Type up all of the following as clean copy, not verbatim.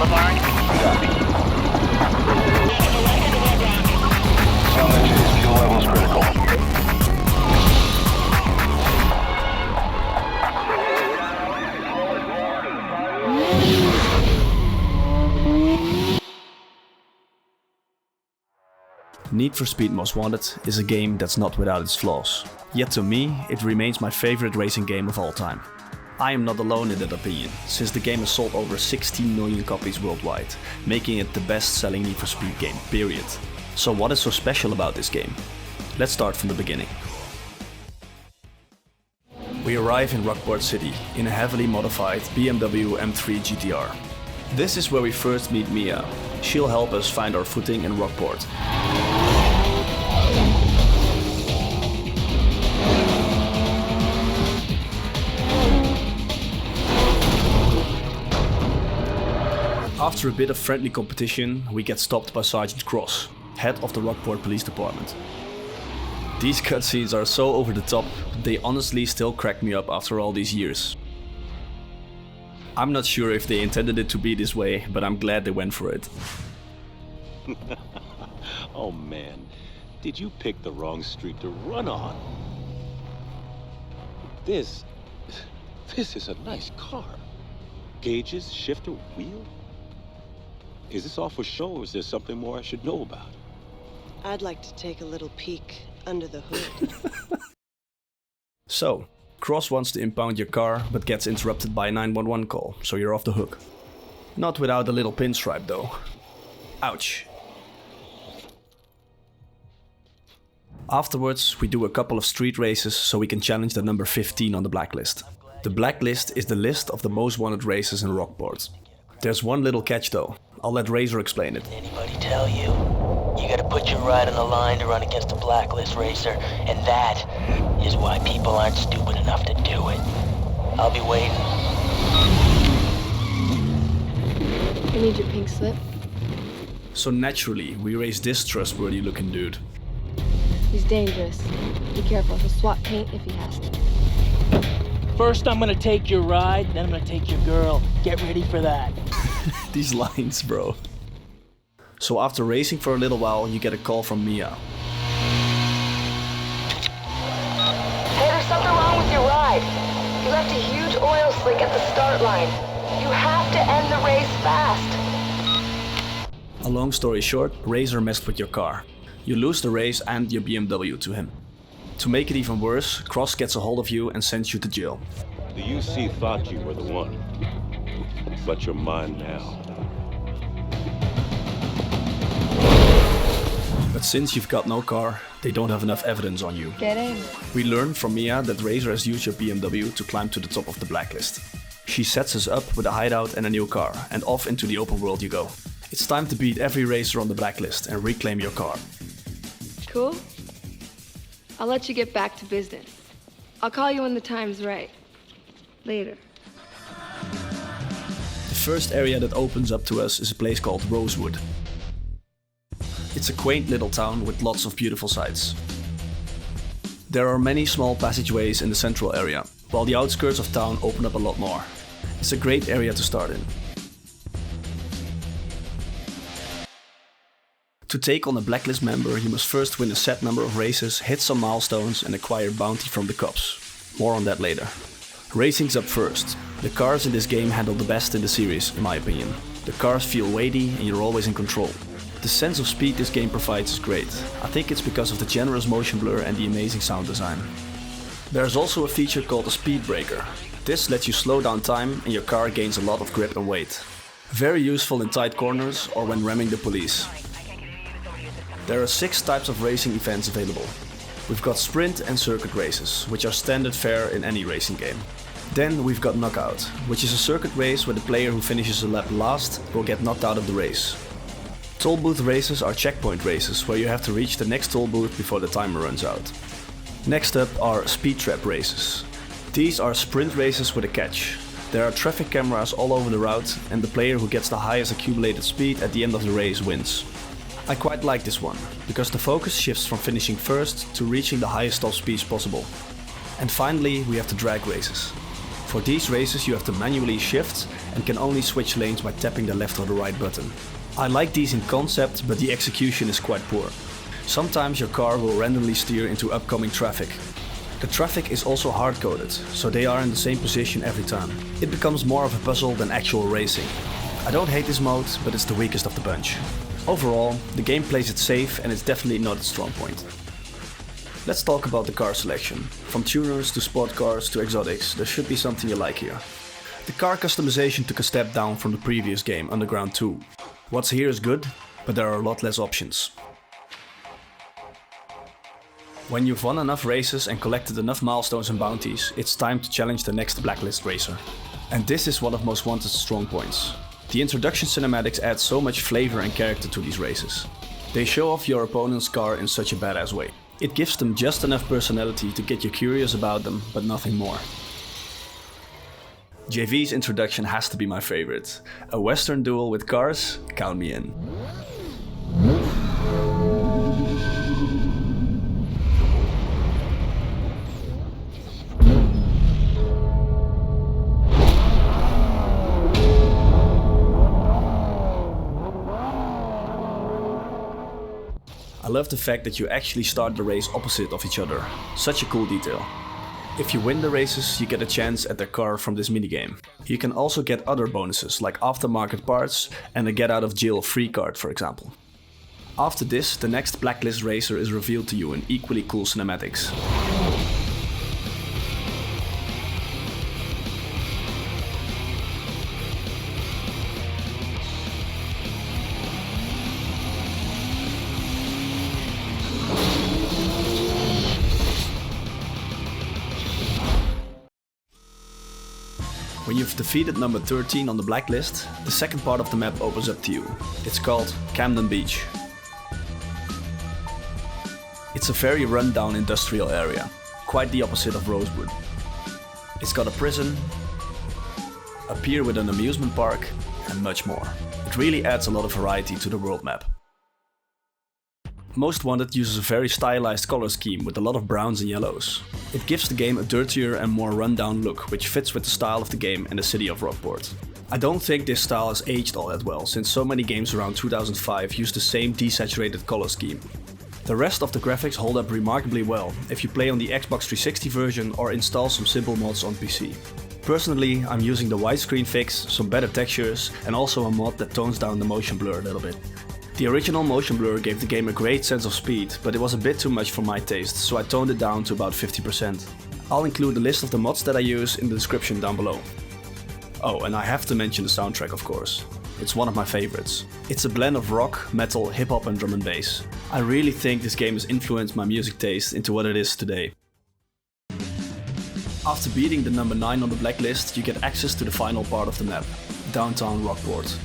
Boulevard? Copy. Solid chase. Fuel levels critical. Need for Speed Most Wanted is a game that's not without its flaws. Yet to me, it remains my favorite racing game of all time. I am not alone in that opinion, since the game has sold over 16 million copies worldwide, making it the best-selling Need for Speed game, period. So what is so special about this game? Let's start from the beginning. We arrive in Rockport City in a heavily modified BMW M3 GTR. This is where we first meet Mia. She'll help us find our footing in Rockport. After a bit of friendly competition, we get stopped by Sergeant Cross, head of the Rockport Police Department. These cutscenes are so over the top, they honestly still crack me up after all these years. I'm not sure if they intended it to be this way, but I'm glad they went for it. Oh man, did you pick the wrong street to run on? This is a nice car. Gauges, shifter, wheel? Is this all for show, or is there something more I should know about? I'd like to take a little peek under the hood. So, Cross wants to impound your car, but gets interrupted by a 911 call, so you're off the hook. Not without a little pinstripe though. Ouch. Afterwards, we do a couple of street races so we can challenge the number 15 on the blacklist. The blacklist is the list of the most wanted races in Rockport. There's one little catch though. I'll let Razor explain it. Anybody tell you? You gotta put your ride on the line to run against a blacklist racer, and that is why people aren't stupid enough to do it. I'll be waiting. I need your pink slip. So naturally, we race this trustworthy looking dude. He's dangerous. Be careful, he'll swap paint if he has to. First I'm gonna take your ride, then I'm gonna take your girl. Get ready for that. These lines, bro. So after racing for a little while, you get a call from Mia. Hey, there's something wrong with your ride. You left a huge oil slick at the start line. You have to end the race fast. A long story short, Razor messed with your car. You lose the race and your BMW to him. To make it even worse, Cross gets a hold of you and sends you to jail. The UC thought you were the one, but you're mine now. But since you've got no car, they don't have enough evidence on you. Get in. We learn from Mia that Razor has used your BMW to climb to the top of the blacklist. She sets us up with a hideout and a new car, and off into the open world you go. It's time to beat every racer on the blacklist and reclaim your car. Cool? I'll let you get back to business. I'll call you when the time's right. Later. The first area that opens up to us is a place called Rosewood. It's a quaint little town with lots of beautiful sights. There are many small passageways in the central area, while the outskirts of town open up a lot more. It's a great area to start in. To take on a blacklist member, you must first win a set number of races, hit some milestones and acquire bounty from the cops. More on that later. Racing's up first. The cars in this game handle the best in the series, in my opinion. The cars feel weighty and you're always in control. The sense of speed this game provides is great. I think it's because of the generous motion blur and the amazing sound design. There's also a feature called a speed breaker. This lets you slow down time and your car gains a lot of grip and weight. Very useful in tight corners or when ramming the police. There are 6 types of racing events available. We've got sprint and circuit races, which are standard fare in any racing game. Then we've got knockout, which is a circuit race where the player who finishes a lap last will get knocked out of the race. Toll booth races are checkpoint races, where you have to reach the next toll booth before the timer runs out. Next up are speed trap races. These are sprint races with a catch. There are traffic cameras all over the route, and the player who gets the highest accumulated speed at the end of the race wins. I quite like this one, because the focus shifts from finishing first to reaching the highest top speeds possible. And finally, we have the drag races. For these races you have to manually shift and can only switch lanes by tapping the left or the right button. I like these in concept, but the execution is quite poor. Sometimes your car will randomly steer into upcoming traffic. The traffic is also hard-coded, so they are in the same position every time. It becomes more of a puzzle than actual racing. I don't hate this mode, but it's the weakest of the bunch. Overall, the game plays it safe and it's definitely not its strong point. Let's talk about the car selection. From tuners to sport cars to exotics, there should be something you like here. The car customization took a step down from the previous game, Underground 2. What's here is good, but there are a lot less options. When you've won enough races and collected enough milestones and bounties, it's time to challenge the next Blacklist racer. And this is one of Most Wanted's strong points. The introduction cinematics add so much flavor and character to these races. They show off your opponent's car in such a badass way. It gives them just enough personality to get you curious about them, but nothing more. JV's introduction has to be my favorite. A western duel with cars? Count me in. I love the fact that you actually start the race opposite of each other. Such a cool detail. If you win the races, you get a chance at their car from this minigame. You can also get other bonuses like aftermarket parts and a get out of jail free card, for example. After this, the next Blacklist racer is revealed to you in equally cool cinematics. When you've defeated number 13 on the Blacklist, the second part of the map opens up to you. It's called Camden Beach. It's a very run-down industrial area, quite the opposite of Rosewood. It's got a prison, a pier with an amusement park, and much more. It really adds a lot of variety to the world map. Most Wanted uses a very stylized color scheme with a lot of browns and yellows. It gives the game a dirtier and more run-down look, which fits with the style of the game and the city of Rockport. I don't think this style has aged all that well, since so many games around 2005 used the same desaturated color scheme. The rest of the graphics hold up remarkably well if you play on the Xbox 360 version or install some simple mods on PC. Personally, I'm using the widescreen fix, some better textures, and also a mod that tones down the motion blur a little bit. The original motion blur gave the game a great sense of speed, but it was a bit too much for my taste, so I toned it down to about 50%. I'll include a list of the mods that I use in the description down below. Oh, and I have to mention the soundtrack, of course. It's one of my favorites. It's a blend of rock, metal, hip-hop and drum and bass. I really think this game has influenced my music taste into what it is today. After beating the number 9 on the Blacklist, you get access to the final part of the map, downtown Rockport.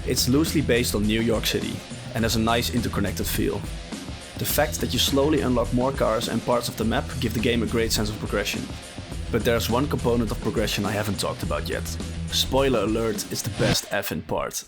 It's loosely based on New York City and has a nice interconnected feel. The fact that you slowly unlock more cars and parts of the map give the game a great sense of progression. But there's one component of progression I haven't talked about yet. Spoiler alert, it's the best effing part.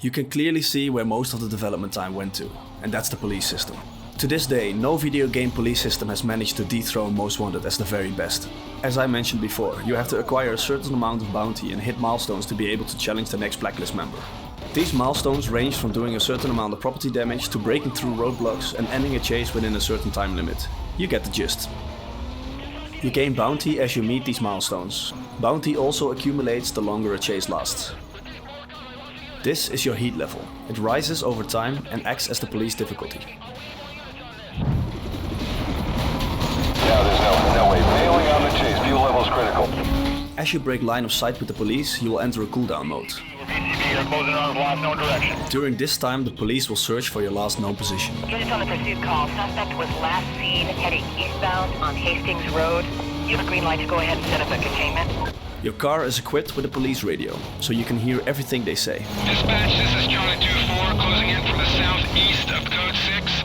You can clearly see where most of the development time went to, and that's the police system. To this day, no video game police system has managed to dethrone Most Wanted as the very best. As I mentioned before, you have to acquire a certain amount of bounty and hit milestones to be able to challenge the next Blacklist member. These milestones range from doing a certain amount of property damage to breaking through roadblocks and ending a chase within a certain time limit. You get the gist. You gain bounty as you meet these milestones. Bounty also accumulates the longer a chase lasts. This is your heat level. It rises over time and acts as the police difficulty. Now there's no way. Failing on the chase. Fuel level's critical. As you break line of sight with the police, you will enter a cooldown mode. PCB are closing on last known direction. During this time, the police will search for your last known position. Units on the pursuit call. Suspect was last seen heading eastbound on Hastings Road. You have a green light to go ahead and set up a containment. Your car is equipped with a police radio, so you can hear everything they say. Dispatch, this is Charlie 2-4, closing in from the southeast of Code 6.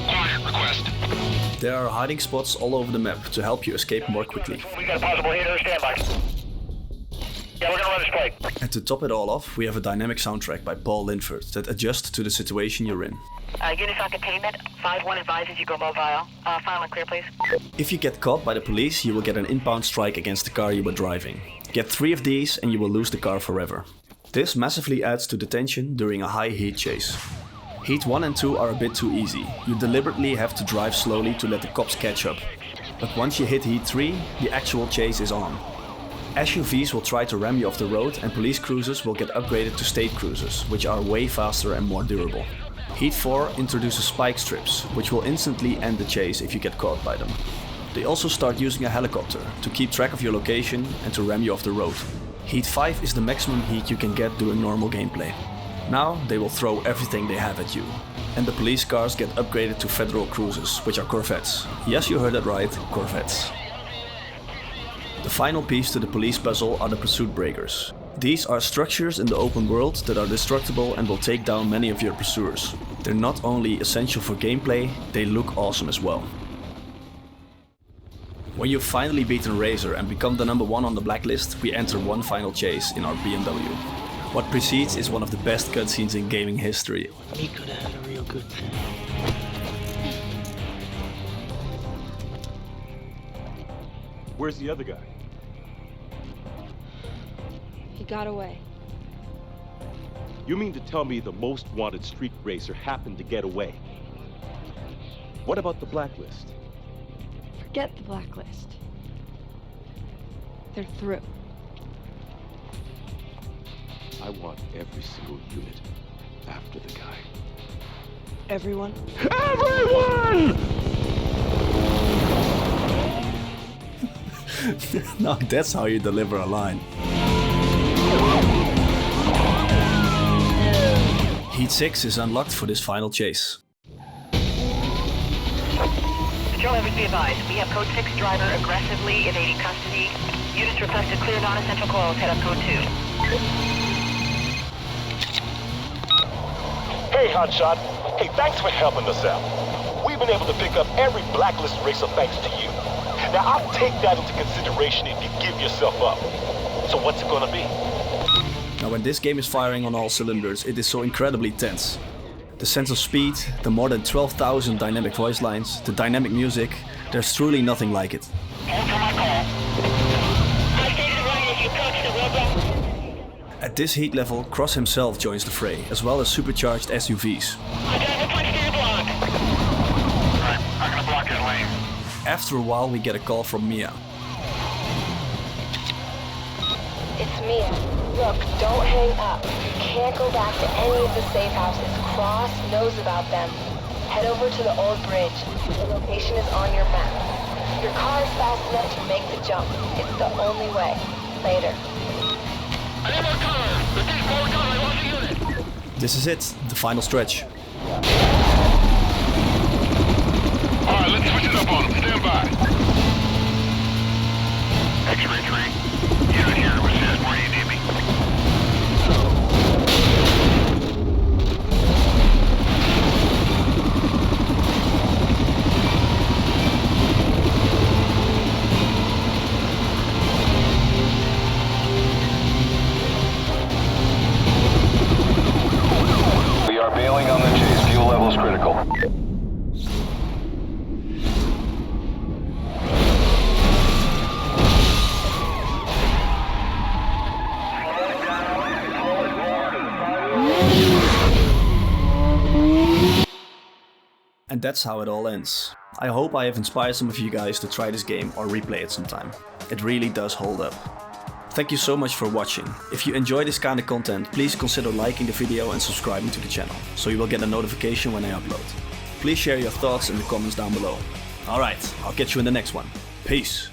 Quiet request. There are hiding spots all over the map to help you escape more quickly. We got a possible hitter, standby. Yeah, we're gonna run a strike. And to top it all off, we have a dynamic soundtrack by Paul Linford that adjusts to the situation you're in. Units on containment. 5-1 advises you go mobile. Final and clear, please. If you get caught by the police, you will get an inbound strike against the car you were driving. Get 3 of these and you will lose the car forever. This massively adds to the tension during a high heat chase. Heat 1 and 2 are a bit too easy. You deliberately have to drive slowly to let the cops catch up. But once you hit Heat 3, the actual chase is on. SUVs will try to ram you off the road and police cruisers will get upgraded to state cruisers, which are way faster and more durable. Heat 4 introduces spike strips, which will instantly end the chase if you get caught by them. They also start using a helicopter to keep track of your location and to ram you off the road. Heat 5 is the maximum heat you can get during normal gameplay. Now they will throw everything they have at you. And the police cars get upgraded to federal cruisers, which are Corvettes. Yes, you heard that right, Corvettes. The final piece to the police puzzle are the pursuit breakers. These are structures in the open world that are destructible and will take down many of your pursuers. They're not only essential for gameplay, they look awesome as well. When you've finally beaten Razor and become the number 1 on the blacklist, we enter one final chase in our BMW. What precedes is one of the best cutscenes in gaming history. He could have had a real good time. Where's the other guy? He got away. You mean to tell me the most wanted street racer happened to get away? What about the blacklist? Forget the blacklist. They're through. I want every single unit after the guy. Everyone? Everyone! Now that's how you deliver a line. Heat 6 is unlocked for this final chase. Patrol members be advised. We have Code 6 driver aggressively evading custody. Units requested clear non-essential calls. Head up Code 2. Hey, Hotshot. Hey, thanks for helping us out. We've been able to pick up every blacklist racer thanks to you. Now, I'll take that into consideration if you give yourself up. So what's it gonna be? Now when this game is firing on all cylinders, it is so incredibly tense. The sense of speed, the more than 12,000 dynamic voice lines, the dynamic music, there's truly nothing like it. At this heat level, Cross himself joins the fray, as well as supercharged SUVs. I'm gonna block his lane. After a while we get a call from Mia. It's Mia. Look, don't hang up. You can't go back to any of the safe houses. Cross knows about them. Head over to the old bridge. The location is on your map. Your car is fast enough to make the jump. It's the only way. Later. I need more cover! Repeat, more cover! I want the unit! This is it, the final stretch. Alright, let's switch it up on them. Stand by. X-ray 3. Unit here. Which says where you need me. We are bailing on the chase. Fuel levels critical. And that's how it all ends. I hope I have inspired some of you guys to try this game or replay it sometime. It really does hold up. Thank you so much for watching. If you enjoy this kind of content, please consider liking the video and subscribing to the channel, so you will get a notification when I upload. Please share your thoughts in the comments down below. Alright, I'll catch you in the next one. Peace!